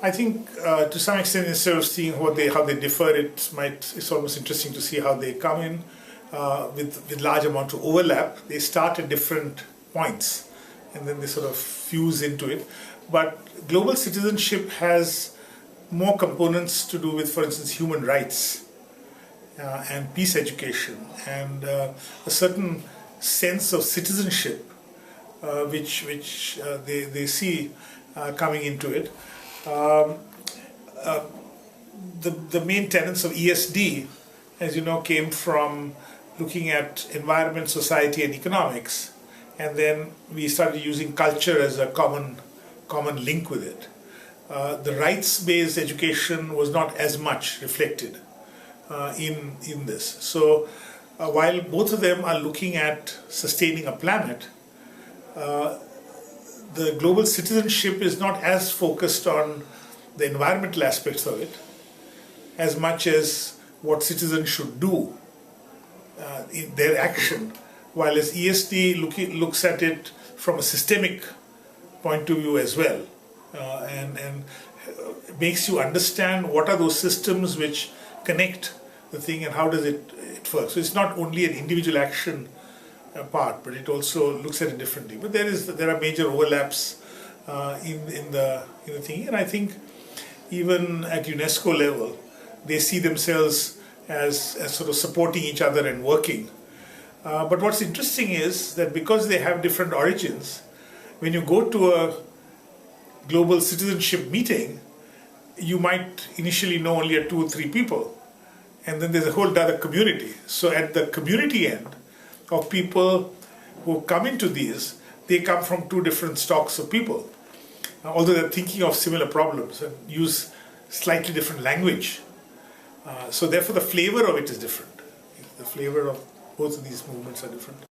I think to some extent, instead of seeing how they differ, it's almost interesting to see how they come in with large amount of overlap. They start at different points and then they sort of fuse into it. But global citizenship has more components to do with, for instance, human rights and peace education and a certain sense of citizenship which they see coming into it. The main tenets of ESD, as you know, came from looking at environment, society and economics, and then we started using culture as a common link with it. The rights-based education was not as much reflected in this. So while both of them are looking at sustaining a planet, the global citizenship is not as focused on the environmental aspects of it as much as what citizens should do in their action, while as ESD looks at it from a systemic point of view as well, and makes you understand what are those systems which connect the thing and how does it work. So it's not only an individual action part, but it also looks at it differently. But there are major overlaps in the thing, and I think even at UNESCO level, they see themselves as sort of supporting each other and working. But what's interesting is that because they have different origins, when you go to a global citizenship meeting, you might initially know only 2 or 3 people, and then there's a whole other community. So at the community end of people who come into these, they come from 2 different stocks of people, although they're thinking of similar problems and use slightly different language. So therefore the flavor of it is different. The flavor of both of these movements are different.